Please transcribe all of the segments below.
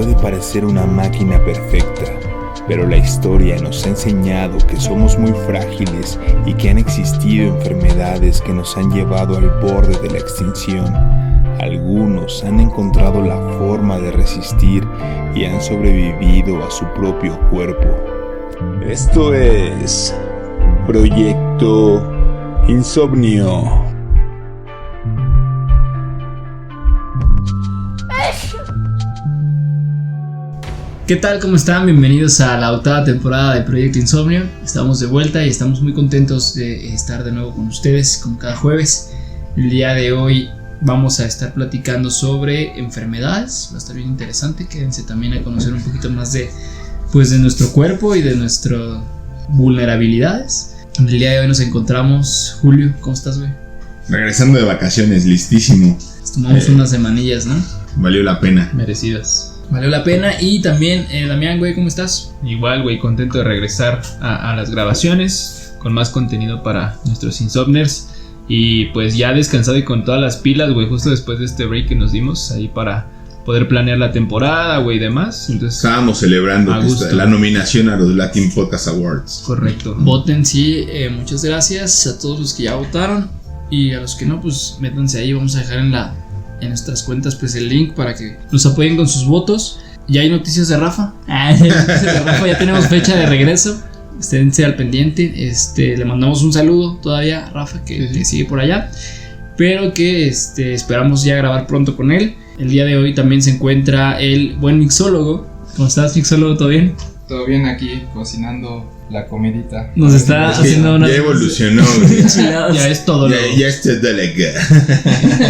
puede parecer una máquina perfecta, pero la historia nos ha enseñado que somos muy frágiles y que han existido enfermedades que nos han llevado al borde de la extinción. Algunos han encontrado la forma de resistir y han sobrevivido a su propio cuerpo. Esto es Proyecto Insomnio. ¿Qué tal? ¿Cómo están? Bienvenidos a la octava temporada de Proyecto Insomnio. Estamos de vuelta y estamos muy contentos de estar de nuevo con ustedes, como cada jueves. El día de hoy vamos a estar platicando sobre enfermedades. Va a estar bien interesante. Quédense también a conocer un poquito más de nuestro cuerpo y de nuestras vulnerabilidades. El día de hoy nos encontramos. Julio, ¿cómo estás, güey? Regresando de vacaciones, listísimo. Tomamos unas semanillas, ¿no? Valió la pena. Merecidas. Valió la pena. Y también, Damián, güey, ¿cómo estás? Igual, güey, contento de regresar a las grabaciones con más contenido para nuestros insomners. Y pues ya descansado y con todas las pilas, güey, justo después de este break que nos dimos ahí para poder planear la temporada, güey, y demás. Entonces, estábamos celebrando la nominación a los Latin Podcast Awards. Correcto. Voten, sí, muchas gracias a todos los que ya votaron. Y a los que no, pues métanse ahí. Vamos a dejar en nuestras cuentas pues el link para que nos apoyen con sus votos. Ya hay noticias de Rafa. Ya tenemos fecha de regreso. Esténse al pendiente. Le mandamos un saludo todavía a Rafa que sigue por allá. Pero que esperamos ya grabar pronto con él. El día de hoy también se encuentra el buen mixólogo. ¿Cómo estás, mixólogo? ¿Todo bien? Todo bien aquí, cocinando la comidita. Nos está haciendo una... Ya evolucionó. Ya es todo. Ya está delegado.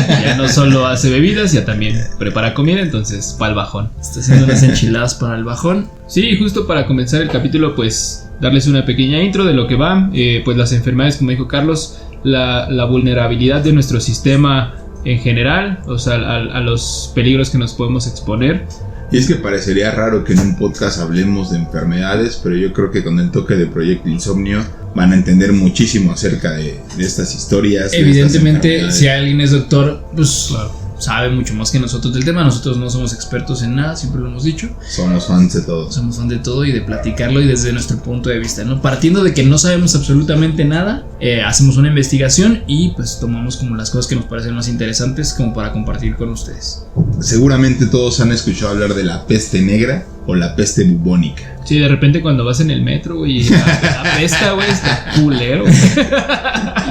Ya no solo hace bebidas, ya también prepara comida, entonces para el bajón. Está haciendo unas enchiladas para el bajón. Sí, justo para comenzar el capítulo, pues darles una pequeña intro de lo que va. Pues las enfermedades, como dijo Carlos, la vulnerabilidad de nuestro sistema en general, o sea, a los peligros que nos podemos exponer. Y es que parecería raro que en un podcast hablemos de enfermedades, pero yo creo que con el toque de Proyecto Insomnio van a entender muchísimo acerca de estas historias. Evidentemente, si alguien es doctor, pues claro, sabe mucho más que nosotros del tema. Nosotros no somos expertos en nada, siempre lo hemos dicho. Somos fans de todo. Somos fans de todo y de platicarlo y desde nuestro punto de vista, ¿no? Partiendo de que no sabemos absolutamente nada, hacemos una investigación y pues tomamos como las cosas que nos parecen más interesantes como para compartir con ustedes. Seguramente todos han escuchado hablar de la peste negra o la peste bubónica. Sí, de repente cuando vas en el metro, güey, la peste, güey, está culero.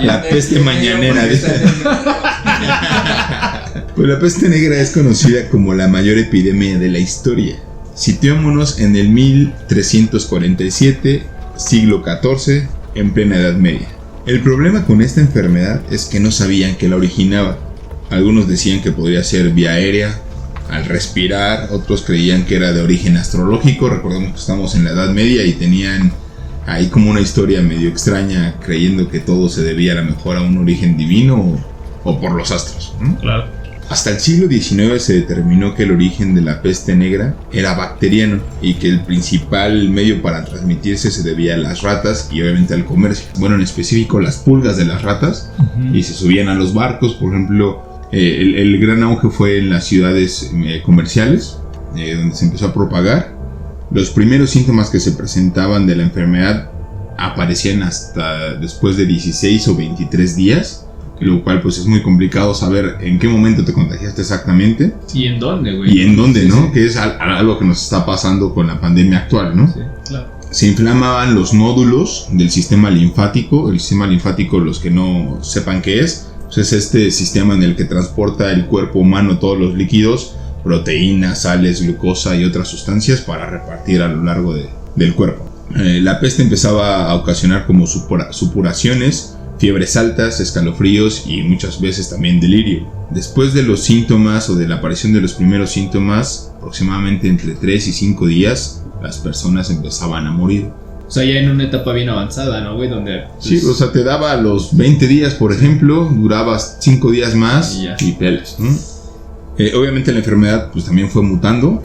La peste mañanera. Pues la peste negra es conocida como la mayor epidemia de la historia. Situémonos en el 1347, siglo XIV, en plena Edad Media. El problema con esta enfermedad es que no sabían qué la originaba. Algunos decían que podría ser vía aérea, al respirar, otros creían que era de origen astrológico. Recordemos que estamos en la Edad Media y tenían ahí como una historia medio extraña, creyendo que todo se debía a lo mejor a un origen divino o por los astros, ¿no? Claro. Hasta el siglo XIX se determinó que el origen de la peste negra era bacteriano y que el principal medio para transmitirse se debía a las ratas y obviamente al comercio. Bueno, en específico las pulgas de las ratas, y se subían a los barcos. Por ejemplo, el gran auge fue en las ciudades comerciales, donde se empezó a propagar. Los primeros síntomas que se presentaban de la enfermedad aparecían hasta después de 16 o 23 días. Lo cual pues es muy complicado saber en qué momento te contagiaste exactamente. ¿Y en dónde, güey? Y en dónde, ¿no? Sí. Que es algo que nos está pasando con la pandemia actual, ¿no? Sí, claro. Se inflamaban los nódulos del sistema linfático. El sistema linfático, los que no sepan qué es, pues es este sistema en el que transporta el cuerpo humano todos los líquidos, proteínas, sales, glucosa y otras sustancias para repartir a lo largo del cuerpo. La peste empezaba a ocasionar como supuraciones, fiebres altas, escalofríos y muchas veces también delirio. Después de los síntomas o de la aparición de los primeros síntomas, aproximadamente entre 3 y 5 días, las personas empezaban a morir. O sea, ya en una etapa bien avanzada, ¿no, güey? Donde... Pues... Sí, o sea, te daba los 20 días, por ejemplo, durabas 5 días más y pelas, ¿no? Obviamente la enfermedad pues también fue mutando.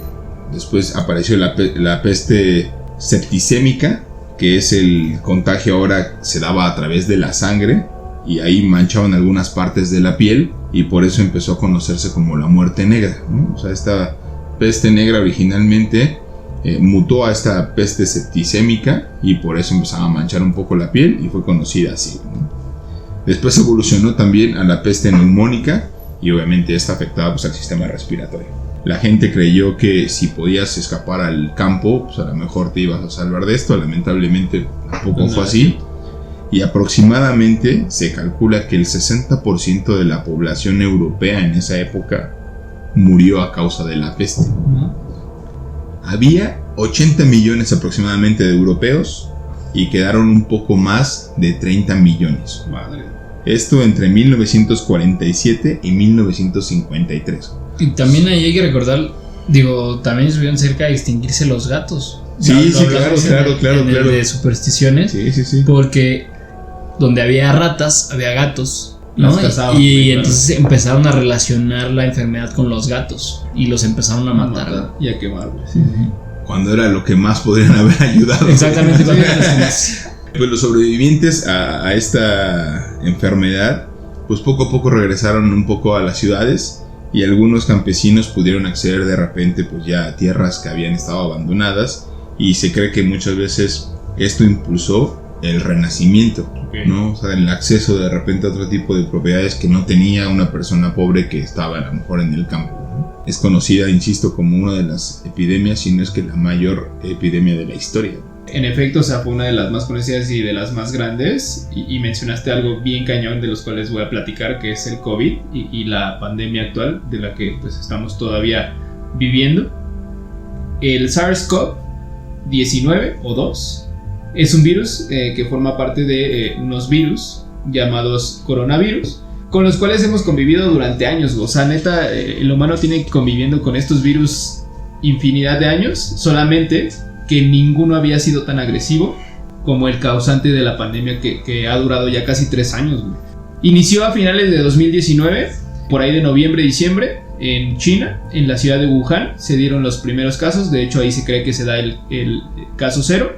Después apareció la peste septicémica, que es el contagio ahora se daba a través de la sangre y ahí manchaban algunas partes de la piel y por eso empezó a conocerse como la muerte negra, ¿no? O sea, esta peste negra originalmente mutó a esta peste septicémica y por eso empezaba a manchar un poco la piel y fue conocida así, ¿no? Después evolucionó también a la peste neumónica y obviamente esta afectaba pues al sistema respiratorio. La gente creyó que si podías escapar al campo, pues a lo mejor te ibas a salvar de esto. Lamentablemente tampoco fue así. Y aproximadamente se calcula que el 60% de la población europea en esa época murió a causa de la peste. Había 80 millones aproximadamente de europeos y quedaron un poco más de 30 millones. Madre. Esto entre 1947 y 1953. Y también ahí hay que recordar, también estuvieron cerca de extinguirse los gatos. Sí, claro. De supersticiones. Sí. Porque donde había ratas, había gatos, ¿no? Las cazaban, y entonces empezaron a relacionar la enfermedad con los gatos y los empezaron a matar. Y a quemar, güey. Cuando era lo que más podrían haber ayudado. Exactamente. Pues los sobrevivientes a esta enfermedad, pues poco a poco regresaron un poco a las ciudades y algunos campesinos pudieron acceder de repente pues ya a tierras que habían estado abandonadas y se cree que muchas veces esto impulsó el renacimiento, ¿no? O sea, el acceso de repente a otro tipo de propiedades que no tenía una persona pobre que estaba a lo mejor en el campo, ¿no? Es conocida, insisto, como una de las epidemias, si no es que la mayor epidemia de la historia. En efecto, o sea, fue una de las más conocidas y de las más grandes. Y mencionaste algo bien cañón de los cuales voy a platicar, que es el COVID y la pandemia actual de la que pues estamos todavía viviendo. El SARS-CoV-19 o 2 es un virus que forma parte de unos virus llamados coronavirus, con los cuales hemos convivido durante años. O sea, neta, el humano tiene conviviendo con estos virus infinidad de años, solamente que ninguno había sido tan agresivo como el causante de la pandemia que ha durado ya casi 3 años, güey. Inició a finales de 2019, por ahí de noviembre, diciembre, en China, en la ciudad de Wuhan, se dieron los primeros casos. De hecho, ahí se cree que se da el caso 0.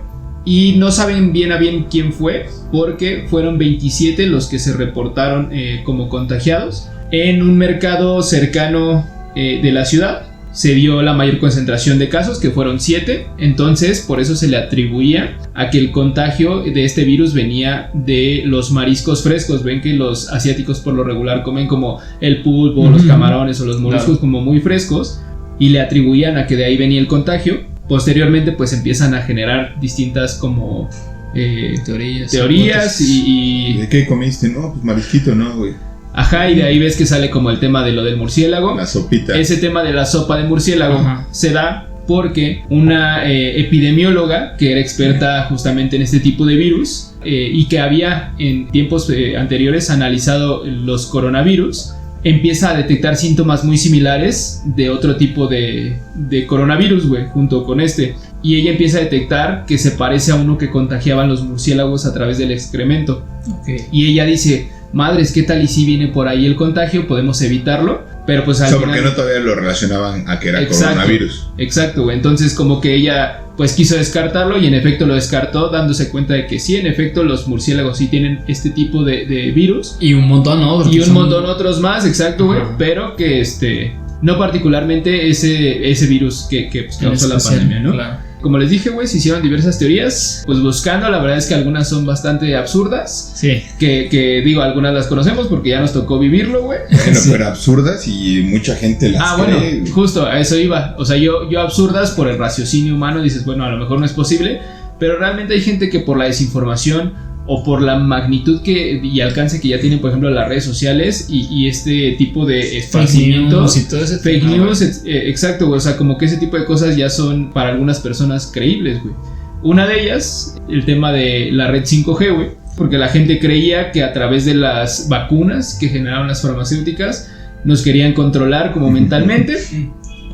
Y no saben bien a bien quién fue, porque fueron 27 los que se reportaron como contagiados. En un mercado cercano de la ciudad se dio la mayor concentración de casos, que fueron 7. Entonces por eso se le atribuía a que el contagio de este virus venía de los mariscos frescos. Ven que los asiáticos por lo regular comen como el pulpo, los camarones o los moluscos como muy frescos, y le atribuían a que de ahí venía el contagio. Posteriormente pues empiezan a generar distintas como teorías y... ¿De qué comiste? No, pues marisquito, ¿no, güey? Ajá, y de ahí ves que sale como el tema de lo del murciélago. La sopita. Ese tema de la sopa de murciélago se da porque una epidemióloga que era experta justamente en este tipo de virus y que había en tiempos anteriores analizado los coronavirus, empieza a detectar síntomas muy similares de otro tipo de coronavirus, güey, junto con este. Y ella empieza a detectar que se parece a uno que contagiaban los murciélagos a través del excremento. Y ella dice: madres, ¿qué tal y si viene por ahí el contagio? Podemos evitarlo. Pero pues al final... porque no todavía lo relacionaban a que era coronavirus. Exacto, güey. Entonces como que ella pues quiso descartarlo y en efecto lo descartó, dándose cuenta de que sí, en efecto los murciélagos sí tienen este tipo de virus. Y un montón otros. Y un montón otros más, exacto, güey. Pero que no particularmente ese virus que pues, causó la pandemia, ¿no? Claro. Como les dije, güey, se hicieron diversas teorías, pues buscando, la verdad es que algunas son bastante absurdas. Sí. Que digo, algunas las conocemos porque ya nos tocó vivirlo, güey. Bueno, pero absurdas y mucha gente las cree. Bueno, justo a eso iba. O sea, yo absurdas por el raciocinio humano, dices, bueno, a lo mejor no es posible, pero realmente hay gente que por la desinformación o por la magnitud y alcance que ya tienen, por ejemplo, las redes sociales y este tipo de esparcimiento, fake news, exacto, güey. O sea, como que ese tipo de cosas ya son para algunas personas creíbles, güey. Una de ellas, el tema de la red 5G, güey, porque la gente creía que a través de las vacunas que generaron las farmacéuticas nos querían controlar como mentalmente.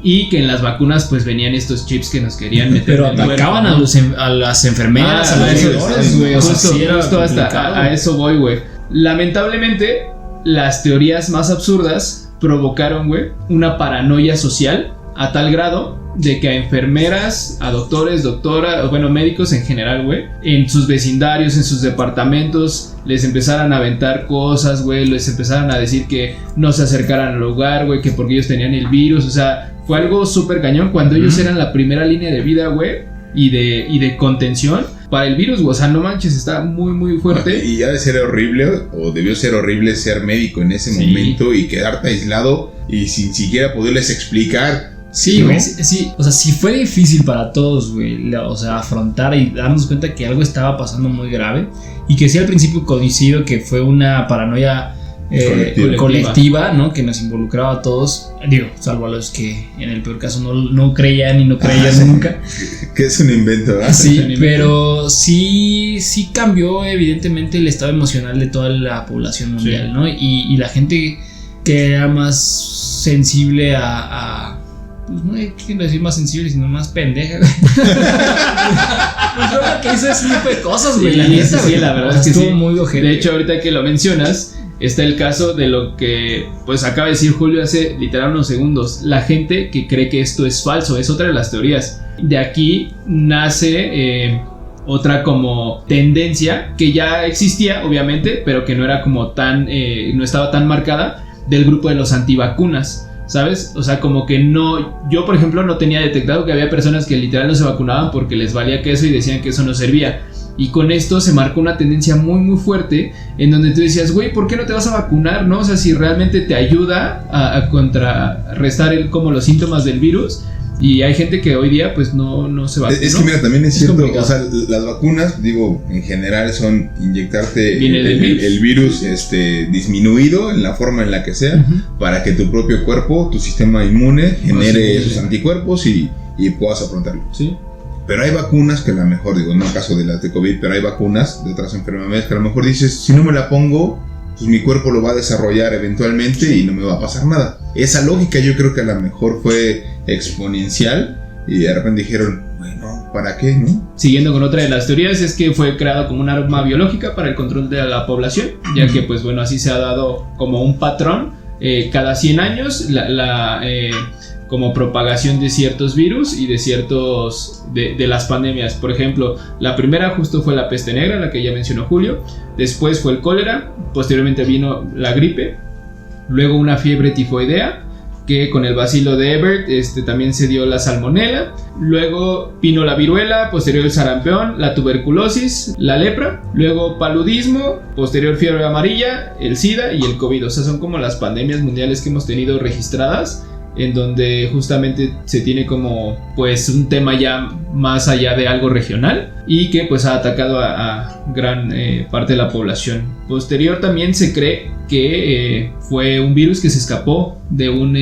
Y que en las vacunas pues venían estos chips que nos querían meter. Pero atacaban a las enfermeras, a los doctores, güey. O sea, justo hasta a eso voy, güey. Lamentablemente, las teorías más absurdas provocaron, güey, una paranoia social a tal grado de que a enfermeras, a doctores, doctoras, bueno, médicos en general, güey, en sus vecindarios, en sus departamentos, les empezaran a aventar cosas, güey, les empezaran a decir que no se acercaran al lugar, güey, que porque ellos tenían el virus. O sea, fue algo súper cañón cuando ellos eran la primera línea de vida, güey, y de contención para el virus, güey. O sea, no manches, está muy, muy fuerte. Y ha de ser horrible, o debió ser horrible ser médico en ese momento y quedarte aislado y sin siquiera poderles explicar. Sí, ¿no? güey, sí, o sea, sí fue difícil para todos, güey, o sea, afrontar y darnos cuenta que algo estaba pasando muy grave y que sí al principio coincido que fue una paranoia colectiva, ¿no? Que nos involucraba a todos, digo, salvo a los que en el peor caso no creían y no creían nunca. Que es un invento, ¿verdad? Sí, pero sí cambió evidentemente el estado emocional de toda la población mundial, ¿no? Y la gente que era más sensible pues no quiero decir más sensible, sino más pendeja. Pues lo que hizo ese tipo de cosas, güey. Sí, la verdad es que estuvo sí. muy ojete. De hecho, ahorita que lo mencionas, está el caso de lo que pues acaba de decir Julio hace literal unos segundos. La gente que cree que esto es falso, es otra de las teorías. De aquí nace otra como tendencia que ya existía, obviamente, pero que no era como tan, no estaba tan marcada, del grupo de los antivacunas. ¿Sabes? O sea, como que no... Yo, por ejemplo, no tenía detectado que había personas que literal no se vacunaban porque les valía queso y decían que eso no servía. Y con esto se marcó una tendencia muy, muy fuerte en donde tú decías, güey, ¿por qué no te vas a vacunar? ¿No? O sea, si realmente te ayuda a contrarrestar como los síntomas del virus. Y hay gente que hoy día pues no se vacuna. Es que mira, también es cierto, complicado. o sea, las vacunas, digo, en general son inyectarte el virus disminuido en la forma en la que sea, para que tu propio cuerpo, tu sistema inmune genere esos anticuerpos y puedas afrontarlo. Sí. Pero hay vacunas que a lo mejor, digo, no el caso de las de COVID, pero hay vacunas de otras enfermedades que a lo mejor dices, si no me la pongo, pues mi cuerpo lo va a desarrollar eventualmente y no me va a pasar nada. Esa lógica yo creo que a lo mejor fue exponencial y de repente dijeron, bueno, ¿para qué, no? Siguiendo con otra de las teorías, es que fue creado como un arma biológica para el control de la población, ya que pues bueno, así se ha dado como un patrón cada 100 años como propagación de ciertos virus y de ciertos de las pandemias. Por ejemplo, la primera justo fue la peste negra, la que ya mencionó Julio. Después fue el cólera. Posteriormente vino la gripe. Luego una fiebre tifoidea, que con el bacilo de Ebert también se dio la salmonela. Luego vino la viruela, posterior el sarampión, la tuberculosis, la lepra. Luego paludismo, posterior fiebre amarilla, el SIDA y el COVID. O sea, son como las pandemias mundiales que hemos tenido registradas, en donde justamente se tiene como pues un tema ya más allá de algo regional y que pues ha atacado a gran parte de la población. Posterior también se cree que fue un virus que se escapó de un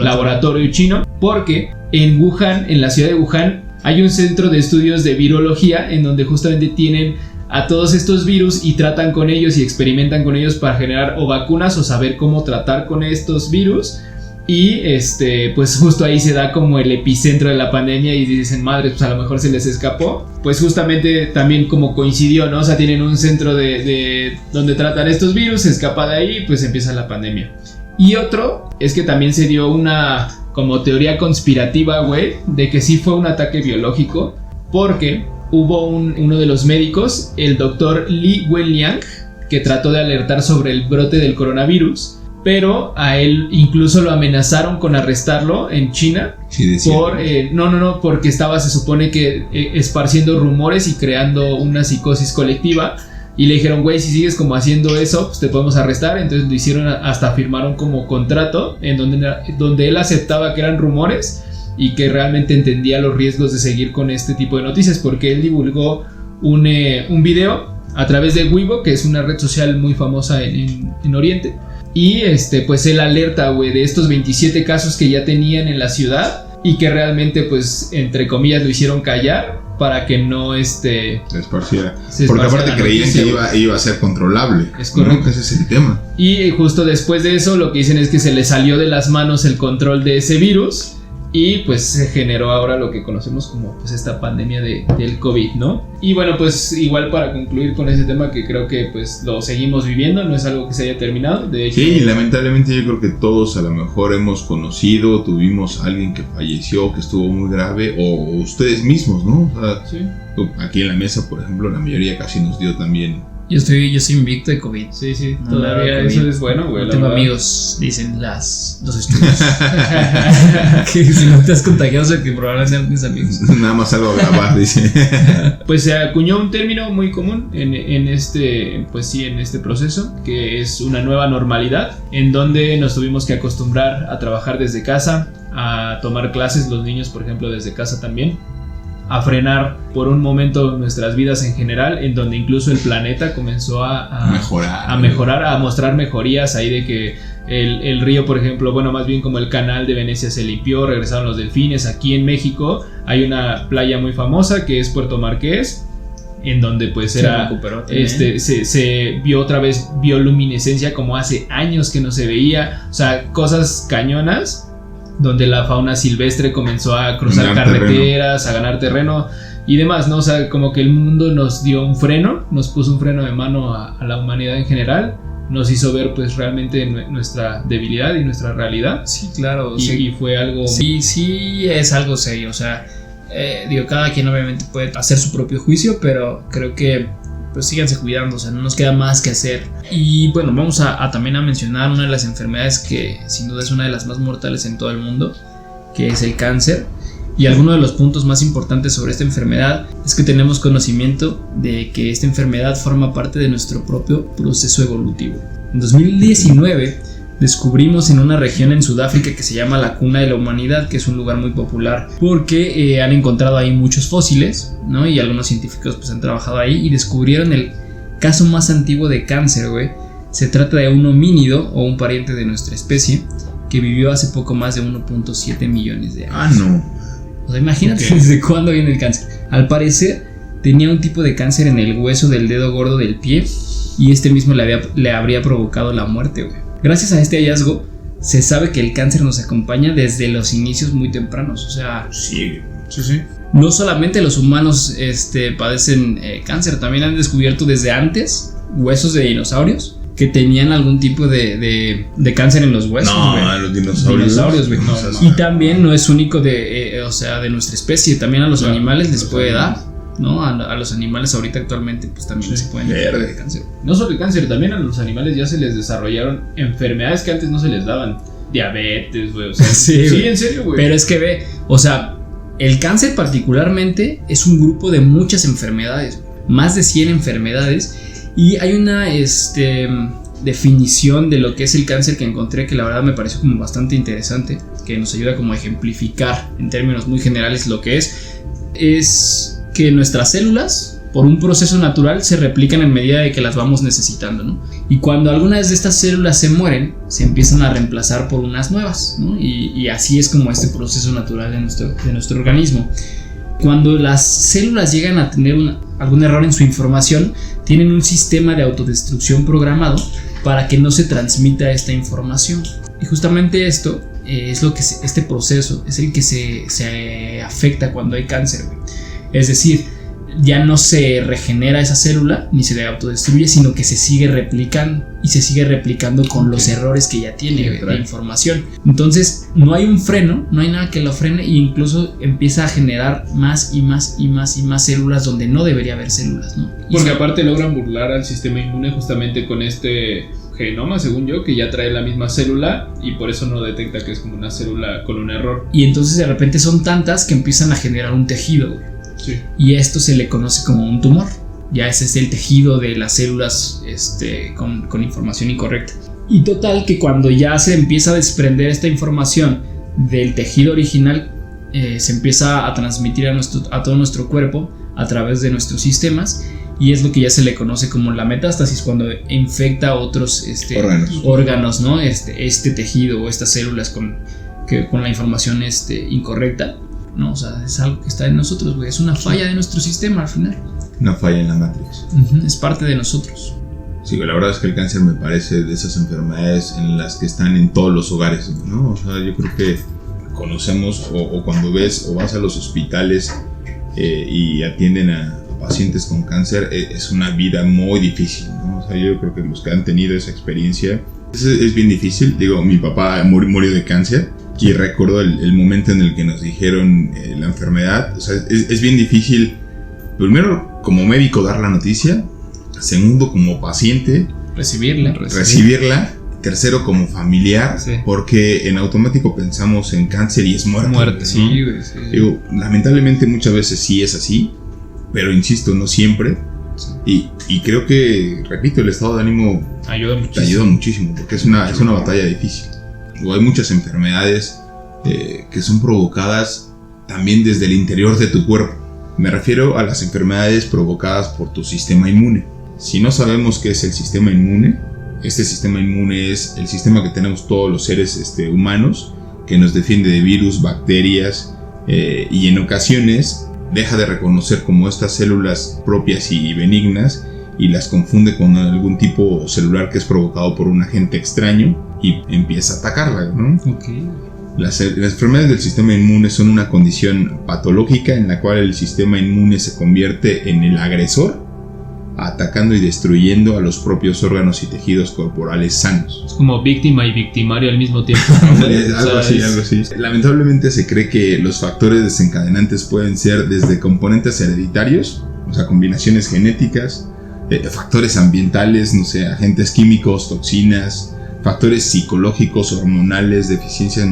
laboratorio chino, porque en Wuhan, en la ciudad de Wuhan, hay un centro de estudios de virología en donde justamente tienen a todos estos virus y tratan con ellos y experimentan con ellos para generar o vacunas o saber cómo tratar con estos virus. Y pues justo ahí se da como el epicentro de la pandemia y dicen, madre, pues a lo mejor se les escapó. Pues justamente también como coincidió, ¿no? O sea, tienen un centro de donde tratan estos virus, se escapa de ahí y pues empieza la pandemia. Y otro es que también se dio una como teoría conspirativa, güey, de que sí fue un ataque biológico, porque hubo uno de los médicos, el doctor Li Wenliang, que trató de alertar sobre el brote del coronavirus. Pero a él incluso lo amenazaron con arrestarlo en China. Sí, porque estaba, se supone que esparciendo rumores y creando una psicosis colectiva. Y le dijeron, güey, si sigues como haciendo eso, pues te podemos arrestar. Entonces lo hicieron, hasta firmaron como contrato en donde él aceptaba que eran rumores y que realmente entendía los riesgos de seguir con este tipo de noticias, porque él divulgó un video a través de Weibo, que es una red social muy famosa en Oriente. Y pues él alerta, güey, de estos 27 casos que ya tenían en la ciudad y que realmente, pues, entre comillas, lo hicieron callar para que no se esparciera. Porque aparte creían que iba a ser controlable. Es correcto. ¿No? Ese es el tema. Y justo después de eso, lo que dicen es que se le salió de las manos el control de ese virus. Y pues se generó ahora lo que conocemos como pues esta pandemia del COVID, ¿no? Y bueno, pues igual para concluir con ese tema, que creo que pues lo seguimos viviendo, no es algo que se haya terminado, de hecho. Sí, lamentablemente yo creo que todos a lo mejor hemos conocido, tuvimos a alguien que falleció, que estuvo muy grave, o ustedes mismos, ¿no? O sea, sí. Aquí en la mesa, por ejemplo, la mayoría casi nos dio también Yo soy invicto de COVID. Sí, No, todavía COVID. eso es bueno, güey. No la tengo verdad. amigos, dicen los estudios. Que si no te has contagiado, o sea, que probablemente no tienes amigos. Nada más algo a grabar, dice. Pues se acuñó un término muy común en este proceso, que es una nueva normalidad, en donde nos tuvimos que acostumbrar a trabajar desde casa, a tomar clases, los niños, por ejemplo, desde casa también, a frenar por un momento nuestras vidas en general, en donde incluso el planeta comenzó a mejorar, a mostrar mejorías ahí de que el río, por ejemplo, bueno, más bien como el canal de Venecia se limpió, regresaron los delfines. Aquí en México hay una playa muy famosa que es Puerto Marqués, en donde pues era se vio otra vez bioluminescencia como hace años que no se veía, o sea, cosas cañonas, donde la fauna silvestre comenzó a cruzar carreteras, a ganar terreno y demás, ¿no? O sea, como que el mundo nos dio un freno, nos puso un freno de mano a la humanidad en general, nos hizo ver pues realmente nuestra debilidad y nuestra realidad. Sí, claro. Y fue algo... Sí, es algo serio, o sea, cada quien obviamente puede hacer su propio juicio, pero creo que pues síganse cuidando, o sea, no nos queda más que hacer. Y bueno, vamos a también a mencionar una de las enfermedades que sin duda es una de las más mortales en todo el mundo, que es el cáncer. Y alguno de los puntos más importantes sobre esta enfermedad es que tenemos conocimiento de que esta enfermedad forma parte de nuestro propio proceso evolutivo. En 2019 descubrimos en una región en Sudáfrica que se llama la Cuna de la Humanidad, que es un lugar muy popular porque han encontrado ahí muchos fósiles, ¿no? Y algunos científicos pues han trabajado ahí y descubrieron el caso más antiguo de cáncer, güey. Se trata de un homínido o un pariente de nuestra especie que vivió hace poco más de 1.7 millones de años. No. O sea, imagínate desde cuándo viene el cáncer. Al parecer tenía un tipo de cáncer en el hueso del dedo gordo del pie y este mismo le habría provocado la muerte, güey. Gracias a este hallazgo se sabe que el cáncer nos acompaña desde los inicios muy tempranos. O sea, Sí. no solamente los humanos padecen cáncer, también han descubierto desde antes huesos de dinosaurios que tenían algún tipo de cáncer en los huesos. No, los dinosaurios. Güey. No, Y también no es único de nuestra especie, también a los animales les puede dar, ¿no? A los animales ahorita actualmente pues también se pueden dar de cáncer. No solo el cáncer, también a los animales ya se les desarrollaron enfermedades que antes no se les daban. Diabetes, güey. O sea, sí, en serio, güey. Pero es que ve, o sea, el cáncer particularmente es un grupo de muchas enfermedades, más de 100 enfermedades. Y hay una definición de lo que es el cáncer que encontré que la verdad me pareció como bastante interesante, que nos ayuda como a ejemplificar en términos muy generales lo que es que nuestras células por un proceso natural se replican en medida de que las vamos necesitando, ¿no? Y cuando algunas de estas células se mueren, se empiezan a reemplazar por unas nuevas, ¿no? Y así es como este proceso natural de nuestro organismo. Cuando las células llegan a tener algún error en su información, tienen un sistema de autodestrucción programado para que no se transmita esta información. Y justamente esto es lo que este proceso es el que se afecta cuando hay cáncer, güey. Es decir, ya no se regenera esa célula ni se autodestruye, sino que se sigue replicando y se sigue replicando con los errores que ya tiene de información. Entonces no hay un freno, no hay nada que lo frene e incluso empieza a generar más y más y más y más células donde no debería haber células, ¿no? Porque aparte logran burlar al sistema inmune justamente con este genoma, según yo, que ya trae la misma célula y por eso no detecta que es como una célula con un error. Y entonces de repente son tantas que empiezan a generar un tejido, güey. Sí. Y esto se le conoce como un tumor. Ya ese es el tejido de las células con información incorrecta. Y total que cuando ya se empieza a desprender esta información del tejido original, se empieza a transmitir a todo nuestro cuerpo a través de nuestros sistemas. Y es lo que ya se le conoce como la metástasis, cuando infecta otros órganos, ¿no? Este tejido o estas células con la información incorrecta. No, o sea, es algo que está en nosotros, güey. Es una falla de nuestro sistema al final. Una falla en la Matrix. Es parte de nosotros. Sí, la verdad es que el cáncer me parece de esas enfermedades en las que están en todos los hogares, ¿no? O sea, yo creo que conocemos o cuando ves o vas a los hospitales y atienden a pacientes con cáncer, es una vida muy difícil, ¿no? O sea, yo creo que los que han tenido esa experiencia es bien difícil. Digo, mi papá murió de cáncer. Y recuerdo el momento en el que nos dijeron la enfermedad. O sea, es bien difícil, primero como médico, dar la noticia. segundo como paciente, Recibirla. recibirla, tercero como familiar, Sí. porque en automático pensamos en cáncer y es muerte. Muerte, ¿no? Sí, güey. Sí. Digo, lamentablemente muchas veces sí es así, pero insisto, no siempre. Y creo que, repito, el estado de ánimo Ayuda te muchísimo. ayuda muchísimo, porque es una batalla difícil. O hay muchas enfermedades que son provocadas también desde el interior de tu cuerpo. Me refiero a las enfermedades provocadas por tu sistema inmune. Si no sabemos qué es el sistema inmune, este sistema inmune es el sistema que tenemos todos los seres humanos, que nos defiende de virus, bacterias, y en ocasiones deja de reconocer como estas células propias y benignas y las confunde con algún tipo celular que es provocado por un agente extraño y empieza a atacarla, ¿no? Ok. Las enfermedades del sistema inmune son una condición patológica en la cual el sistema inmune se convierte en el agresor, atacando y destruyendo a los propios órganos y tejidos corporales sanos. Es como víctima y victimario al mismo tiempo. Algo así. Lamentablemente se cree que los factores desencadenantes pueden ser desde componentes hereditarios, o sea, combinaciones genéticas, factores ambientales, no sé, agentes químicos, toxinas, factores psicológicos, hormonales, deficiencias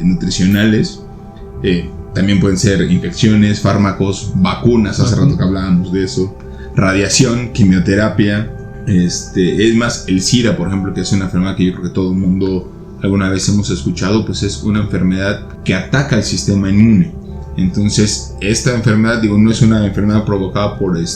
nutricionales. También pueden ser infecciones, fármacos, vacunas, hace rato que hablábamos de eso, radiación, quimioterapia. Es más, el SIDA, por ejemplo, que es una enfermedad que yo creo que todo el mundo alguna vez hemos escuchado, pues es una enfermedad que ataca el sistema inmune. Entonces, esta enfermedad, digo, no es una enfermedad provocada por el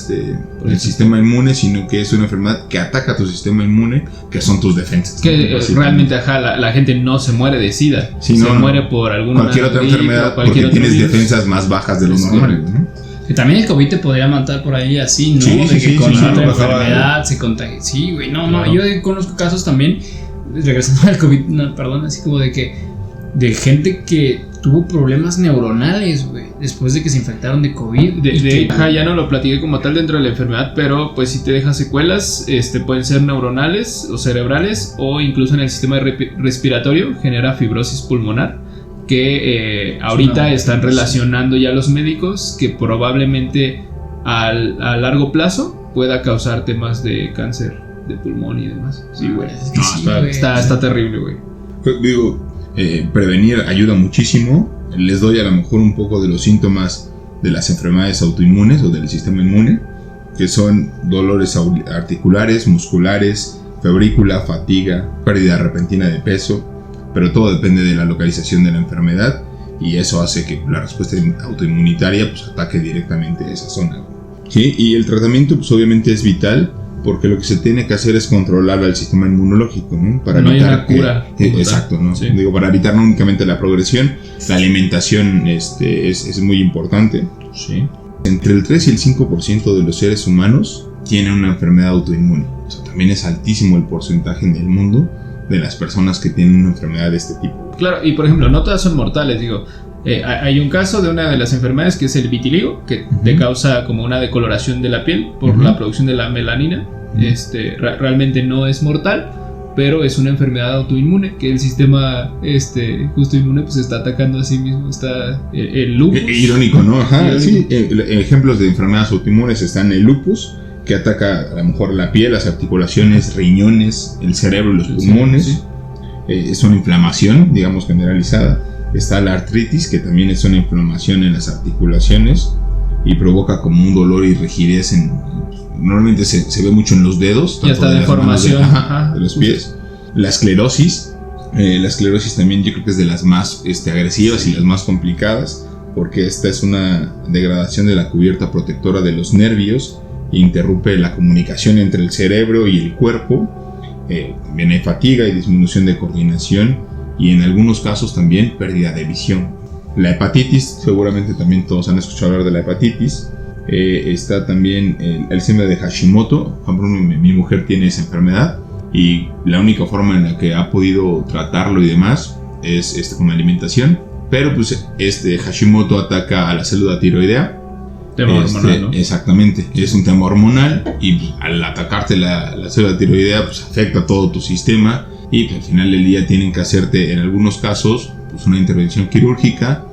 sistema inmune, sino que es una enfermedad que ataca tu sistema inmune, que son tus defensas. Que realmente, la gente no se muere de SIDA, Sí, se no, muere por alguna cualquier otra gripe, enfermedad, cualquier porque otro tienes virus. defensas más bajas de lo Es normal, correcto. ¿no? Que también el COVID te podría matar por ahí así, ¿no? Sí, de sí, que sí, con sí, otra sí, enfermedad se contagia. Sí, güey, no, Claro. yo conozco casos también, regresando al COVID, no, perdón, así como de gente que tuvo problemas neuronales, güey, después de que se infectaron de COVID. Ya no lo platiqué como tal dentro de la enfermedad, pero pues si te deja secuelas, pueden ser neuronales o cerebrales, o incluso en el sistema respiratorio genera fibrosis pulmonar, que ahorita están relacionando ya los médicos que probablemente a largo plazo pueda causar temas de cáncer de pulmón y demás. Sí, güey. Es que No, sí, está- güey. Está terrible, güey. Digo, prevenir ayuda muchísimo. Les doy a lo mejor un poco de los síntomas de las enfermedades autoinmunes o del sistema inmune, que son dolores articulares, musculares, febrícula, fatiga, pérdida repentina de peso, pero todo depende de la localización de la enfermedad y eso hace que la respuesta autoinmunitaria pues ataque directamente esa zona. ¿Sí? Y el tratamiento pues obviamente es vital, porque lo que se tiene que hacer es controlar al sistema inmunológico, ¿no? Para No hay evitar una cura como tal. exacto, ¿no? Sí. Digo, para evitar no únicamente la progresión, la alimentación es muy importante. Sí. Entre el 3 y el 5% de los seres humanos tienen una enfermedad autoinmune. O sea, también es altísimo el porcentaje en el mundo de las personas que tienen una enfermedad de este tipo. Claro, y por ejemplo, no todas son mortales, digo. Hay un caso de una de las enfermedades que es el vitiligo, que te causa como una decoloración de la piel por la producción de la melanina. Realmente no es mortal, pero es una enfermedad autoinmune que el sistema justo inmune pues está atacando a sí mismo. Está el lupus. Irónico, ¿no? Ajá, Irónico. sí. Ejemplos de enfermedades autoinmunes están el lupus, que ataca a lo mejor la piel, las articulaciones, riñones, el cerebro y los pulmones. Sí. Es una inflamación, digamos, generalizada. Está la artritis, que también es una inflamación en las articulaciones y provoca como un dolor y rigidez normalmente se ve mucho en los dedos, Y hasta de las manos deformación. de los pies. La esclerosis también yo creo que es de las más agresivas y las más complicadas, porque esta es una degradación de la cubierta protectora de los nervios e interrumpe la comunicación entre el cerebro y el cuerpo. También hay fatiga y disminución de coordinación, y en algunos casos también pérdida de visión. La hepatitis, seguramente también todos han escuchado hablar de la hepatitis. Está también el síndrome de Hashimoto. Por ejemplo, mi mujer tiene esa enfermedad y la única forma en la que ha podido tratarlo y demás es con la alimentación. Pero pues Hashimoto ataca a la célula tiroidea. Tema hormonal, ¿no? Exactamente, es un tema hormonal y pues, al atacarte la célula tiroidea pues afecta todo tu sistema y pues, al final del día tienen que hacerte en algunos casos pues una intervención quirúrgica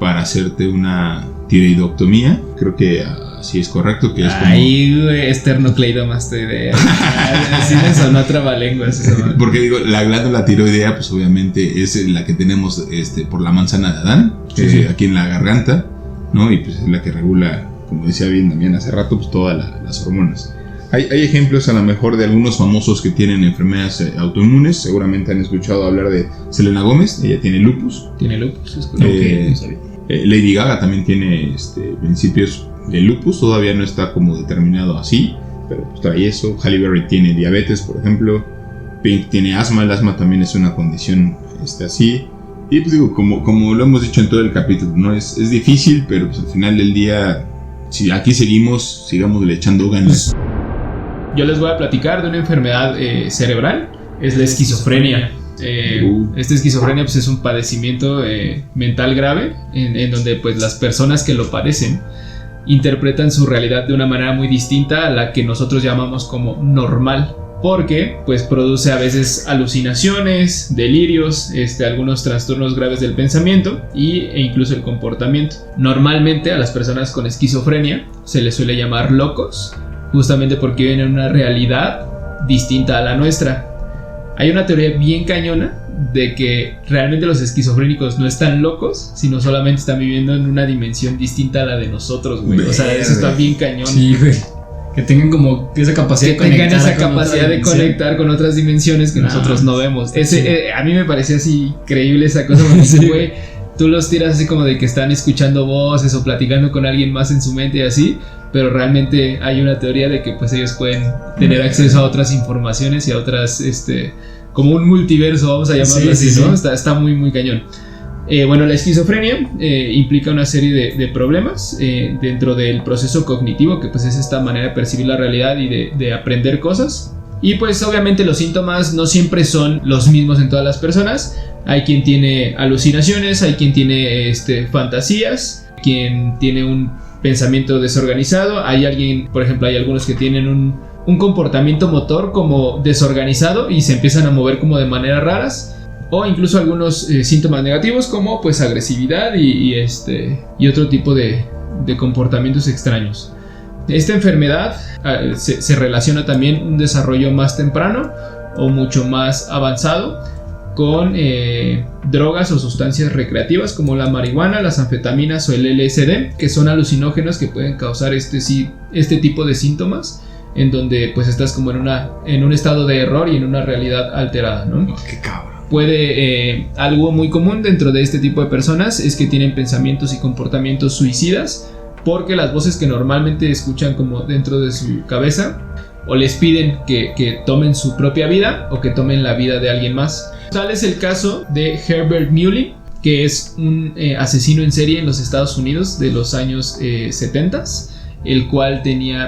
para hacerte una tiroidectomía, creo que así es correcto, que es como... Ahí, güey, esternocleidomastoidea. Así me sonó trabalenguas eso, ¿no? Porque digo, la glándula tiroidea, pues obviamente es la que tenemos por la manzana de Adán, aquí en la garganta, ¿no? Y pues es la que regula, como decía bien también hace rato, pues todas las hormonas. Hay ejemplos a lo mejor de algunos famosos que tienen enfermedades autoinmunes. Seguramente han escuchado hablar de Selena Gómez, ella tiene lupus. Tiene lupus, es no sabía. Lady Gaga también tiene principios de lupus, todavía no está como determinado así, pero pues trae eso. Halle Berry tiene diabetes, por ejemplo. Pink tiene asma, el asma también es una condición así. Y pues digo, como lo hemos dicho en todo el capítulo, ¿no? Es difícil, pero pues al final del día, si aquí seguimos, sigámosle echando ganas. Yo les voy a platicar de una enfermedad cerebral, es la esquizofrenia. Esta esquizofrenia pues, es un padecimiento mental grave en donde pues, las personas que lo padecen interpretan su realidad de una manera muy distinta a la que nosotros llamamos como normal, porque pues, produce a veces alucinaciones, delirios, algunos trastornos graves del pensamiento e incluso el comportamiento. Normalmente a las personas con esquizofrenia se les suele llamar locos, justamente porque viven en una realidad distinta a la nuestra. Hay una teoría bien cañona de que realmente los esquizofrénicos no están locos, sino solamente están viviendo en una dimensión distinta a la de nosotros, güey. O sea, eso está bien cañón. Sí, güey. Que tengan como esa capacidad de conectar con otras dimensiones que nosotros no vemos. A mí me parecía así increíble esa cosa, porque, güey, tú los tiras así como de que están escuchando voces o platicando con alguien más en su mente y así, pero realmente hay una teoría de que pues ellos pueden tener acceso a otras informaciones y a otras, como un multiverso, vamos a llamarlo así, ¿no? Sí. Está muy muy cañón. Bueno, la esquizofrenia implica una serie de problemas dentro del proceso cognitivo, que pues es esta manera de percibir la realidad y de aprender cosas. Y pues obviamente los síntomas no siempre son los mismos en todas las personas. Hay quien tiene alucinaciones, hay quien tiene fantasías, quien tiene un pensamiento desorganizado. Hay alguien, por ejemplo, hay algunos que tienen un comportamiento motor como desorganizado y se empiezan a mover como de maneras raras, o incluso algunos síntomas negativos como pues agresividad y otro tipo de comportamientos extraños. Esta enfermedad se relaciona también un desarrollo más temprano o mucho más avanzado con drogas o sustancias recreativas como la marihuana, las anfetaminas o el LSD, que son alucinógenos que pueden causar este tipo de síntomas, en donde pues estás como en un estado de error y en una realidad alterada, ¿no? ¡Qué cabrón! Algo muy común dentro de este tipo de personas es que tienen pensamientos y comportamientos suicidas, porque las voces que normalmente escuchan como dentro de su cabeza o les piden que tomen su propia vida o que tomen la vida de alguien más. Tal es el caso de Herbert Mullin, que es un asesino en serie en los Estados Unidos de los años 70, el cual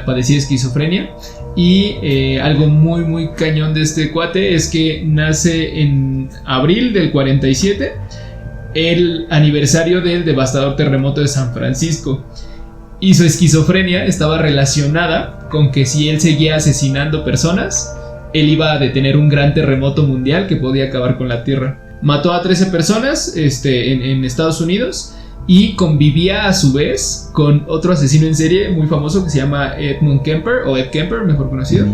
padecía esquizofrenia. Y algo muy muy cañón de este cuate es que nace en abril del 47, el aniversario del devastador terremoto de San Francisco. Y su esquizofrenia estaba relacionada con que si él seguía asesinando personas, él iba a detener un gran terremoto mundial que podía acabar con la Tierra. Mató a 13 personas en Estados Unidos y convivía a su vez con otro asesino en serie muy famoso que se llama Edmund Kemper, o Ed Kemper, mejor conocido.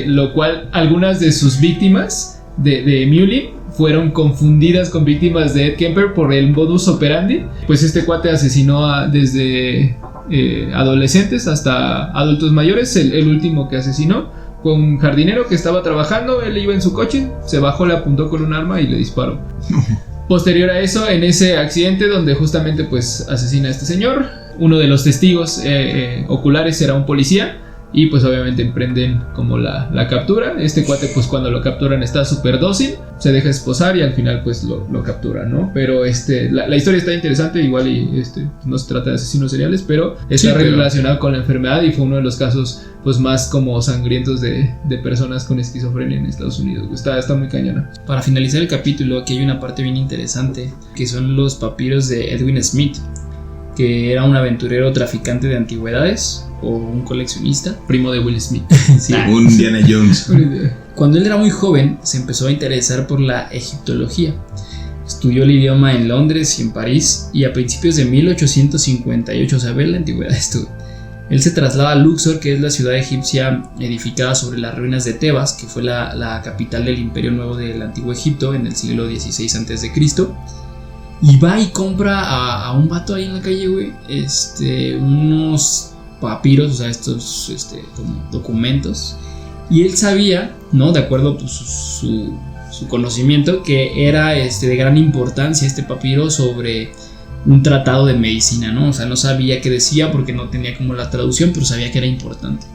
Lo cual algunas de sus víctimas de Mullin fueron confundidas con víctimas de Ed Kemper por el modus operandi. Pues este cuate asesinó desde adolescentes hasta adultos mayores. El último que asesinó fue un jardinero que estaba trabajando. Él iba en su coche, se bajó, le apuntó con un arma y le disparó. Posterior a eso, en ese accidente donde justamente pues asesina a este señor, uno de los testigos oculares era un policía. Y pues obviamente emprenden como la captura. Este cuate pues cuando lo capturan está súper dócil, se deja esposar y al final pues lo capturan, ¿no? Pero la historia está interesante, igual y no se trata de asesinos seriales, pero está relacionado con la enfermedad y fue uno de los casos pues más como sangrientos de personas con esquizofrenia en Estados Unidos. Está muy cañona. Para finalizar el capítulo, aquí hay una parte bien interesante, que son los papiros de Edwin Smith, que era un aventurero traficante de antigüedades o un coleccionista, primo de Will Smith. Sí, un Indiana Jones. Cuando él era muy joven, se empezó a interesar por la egiptología. Estudió el idioma en Londres y en París, y a principios de 1858, o sea, ve la antigüedad de esto, él se traslada a Luxor, que es la ciudad egipcia edificada sobre las ruinas de Tebas, que fue la capital del Imperio Nuevo del Antiguo Egipto en el siglo XVI a.C. Y va y compra a un vato ahí en la calle, güey, unos papiros, o sea, estos como documentos. Y él sabía, ¿no? De acuerdo a su conocimiento, que era de gran importancia este papiro sobre un tratado de medicina, ¿no? O sea, no sabía qué decía porque no tenía como la traducción, pero sabía que era importante.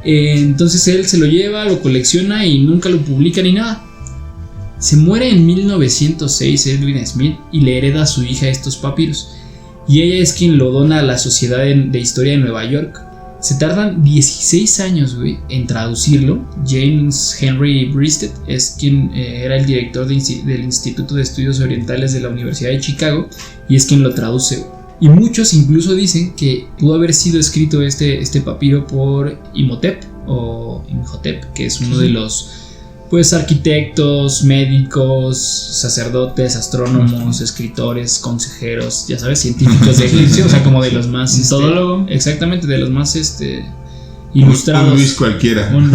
Entonces él se lo lleva, lo colecciona y nunca lo publica ni nada. Se muere en 1906 Edwin Smith y le hereda a su hija estos papiros. Y ella es quien lo dona a la Sociedad de Historia de Nueva York. Se tardan 16 años, güey, en traducirlo. James Henry Breasted es quien era el director del Instituto de Estudios Orientales de la Universidad de Chicago y es quien lo traduce, güey. Y muchos incluso dicen que pudo haber sido escrito este papiro por Imhotep o Imhotep, que es uno de los arquitectos, médicos, sacerdotes, astrónomos, escritores, consejeros, ya sabes, científicos de Egipcio, o sea, como de los más... todólogo. Exactamente, de los más ilustrados. Un Luis cualquiera. Un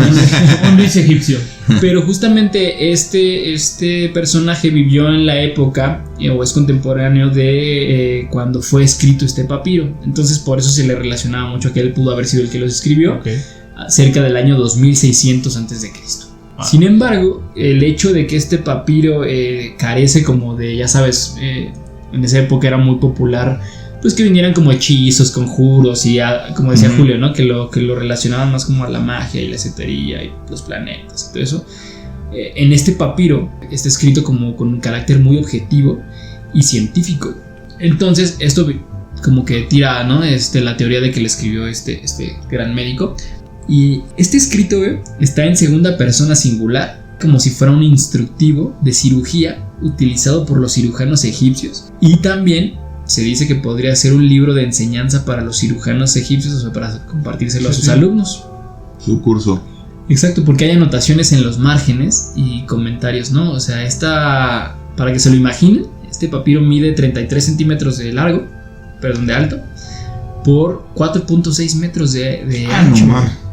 Luis egipcio. Pero justamente este personaje vivió en la época, o es contemporáneo de cuando fue escrito este papiro. Entonces por eso se le relacionaba mucho a que él pudo haber sido el que los escribió, cerca del año 2600 a.C. Sin embargo, el hecho de que este papiro carece como de, ya sabes, en esa época era muy popular, pues que vinieran como hechizos, conjuros y como decía Julio, ¿no? Que lo relacionaban más como a la magia y la esotería y los planetas y todo eso. En este papiro está escrito como con un carácter muy objetivo y científico. Entonces esto como que tira, ¿no? La teoría de que le escribió este gran médico. Y este escrito, está en segunda persona singular, como si fuera un instructivo de cirugía utilizado por los cirujanos egipcios. Y también se dice que podría ser un libro de enseñanza para los cirujanos egipcios, o sea, para compartírselo a sus alumnos. Su curso. Exacto, porque hay anotaciones en los márgenes y comentarios, ¿no? O sea, para que se lo imaginen, este papiro mide 33 centímetros de alto, por 4.6 metros de ancho. No,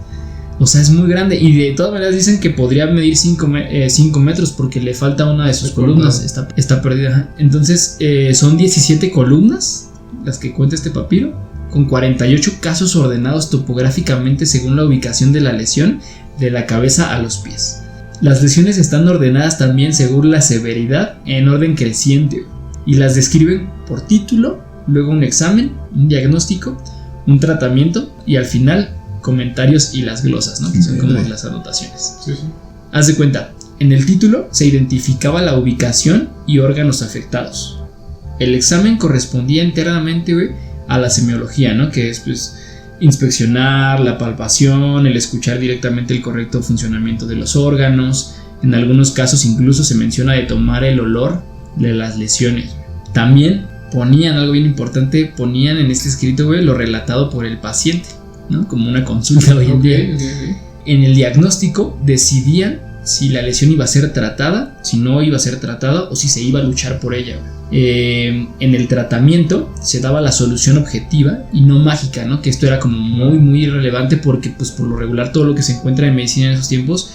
o sea, es muy grande. Y de todas maneras dicen que podría medir 5 metros porque le falta una de sus columnas. Está perdida. Entonces son 17 columnas las que cuenta este papiro, con 48 casos ordenados topográficamente según la ubicación de la lesión, de la cabeza a los pies. Las lesiones están ordenadas también según la severidad en orden creciente y las describen por título, luego un examen, un diagnóstico, un tratamiento y al final comentarios y las glosas, ¿no? Que son como las anotaciones. Sí. Haz de cuenta, en el título se identificaba la ubicación y órganos afectados. El examen correspondía enteramente, a la semiología, ¿no? Que es pues inspeccionar, la palpación, el escuchar directamente el correcto funcionamiento de los órganos. En algunos casos incluso se menciona de tomar el olor de las lesiones. También ponían algo bien importante, ponían en este escrito, lo relatado por el paciente, ¿no? Como una consulta hoy en día. En el diagnóstico decidían si la lesión iba a ser tratada, si no iba a ser tratada o si se iba a luchar por ella. En el tratamiento se daba la solución objetiva y no mágica, ¿no? Que esto era como muy muy relevante porque pues por lo regular todo lo que se encuentra en medicina en esos tiempos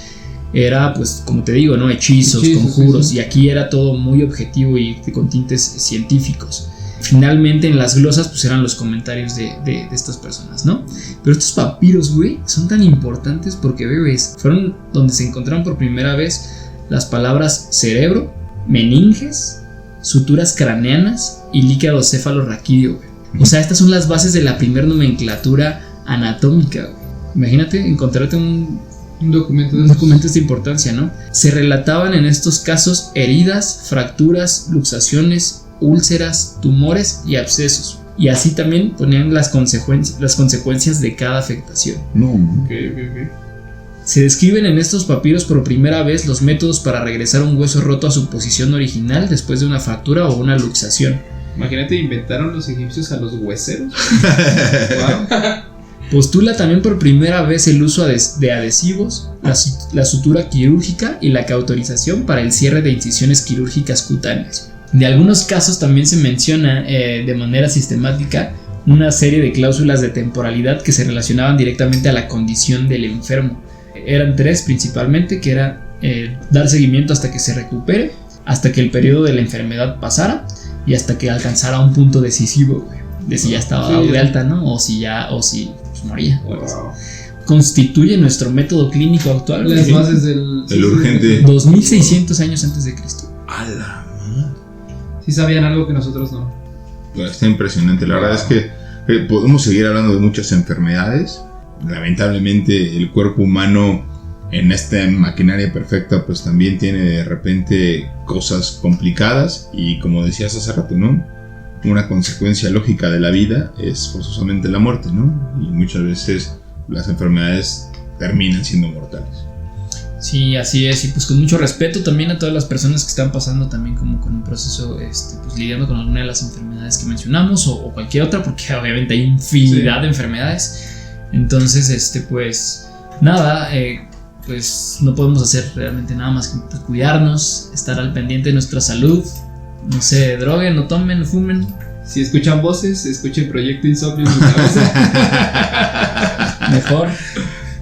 era pues como te digo, ¿no? Hechizos, conjuros, sí. Y aquí era todo muy objetivo y con tintes científicos. Finalmente en las glosas pues eran los comentarios de estas personas, ¿no? Pero estos papiros, son tan importantes porque, fueron donde se encontraron por primera vez las palabras cerebro, meninges, suturas craneanas y líquido cefalorraquídeo, O sea, estas son las bases de la primer nomenclatura anatómica, Imagínate encontrarte un documento de esta importancia, ¿no? Se relataban en estos casos heridas, fracturas, luxaciones, úlceras, tumores y abscesos. Y así también ponían las consecuencias de cada afectación. Okay. Se describen en estos papiros por primera vez los métodos para regresar un hueso roto a su posición original después de una fractura o una luxación. Imagínate, inventaron los egipcios a los hueseros. Wow. Postula también por primera vez el uso de adhesivos, la sutura quirúrgica y la cauterización para el cierre de incisiones quirúrgicas cutáneas. De algunos casos también se menciona de manera sistemática una serie de cláusulas de temporalidad que se relacionaban directamente a la condición del enfermo. Eran 3 principalmente, que era dar seguimiento hasta que se recupere, hasta que el periodo de la enfermedad pasara y hasta que alcanzara un punto decisivo, güey, de si ya estaba dado de alta, ¿no? O si pues, moría. Wow. Constituye nuestro método clínico actual. Las bases del urgente. 2600 años antes de Cristo. A la madre. Sí sabían algo que nosotros no. Está impresionante. La verdad es que podemos seguir hablando de muchas enfermedades. Lamentablemente el cuerpo humano en esta maquinaria perfecta pues también tiene de repente cosas complicadas y como decías hace rato, ¿no? Una consecuencia lógica de la vida es forzosamente la muerte, ¿no? Y muchas veces las enfermedades terminan siendo mortales. Sí, así es, y pues con mucho respeto también a todas las personas que están pasando también como con un proceso, pues lidiando con alguna de las enfermedades que mencionamos o cualquier otra, porque obviamente hay infinidad de enfermedades. Entonces, pues nada, pues no podemos hacer realmente nada más que pues, cuidarnos, estar al pendiente de nuestra salud, no se droguen, no tomen, no fumen. Si escuchan voces, escuchen Proyecto Insomnio en su cabeza. Mejor.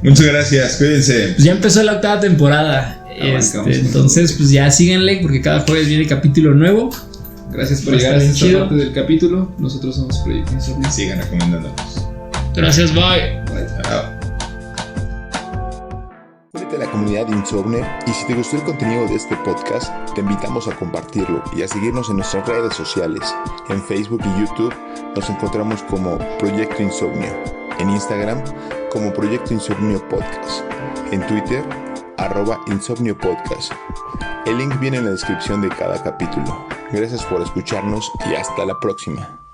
Muchas gracias, cuídense. Pues ya empezó la 8ª temporada. Entonces, pues ya síganle porque cada jueves viene capítulo nuevo. Gracias por llegar a esta parte del capítulo. Nosotros somos Proyecto Insomnio. Sigan recomendándonos. Gracias, bye. Chao. Únete a la comunidad de Insomner y si te gustó el contenido de este podcast, te invitamos a compartirlo y a seguirnos en nuestras redes sociales. En Facebook y YouTube nos encontramos como Proyecto Insomnio, en Instagram como Proyecto Insomnio Podcast, en Twitter @Insomnio Podcast. El link viene en la descripción de cada capítulo. Gracias por escucharnos y hasta la próxima.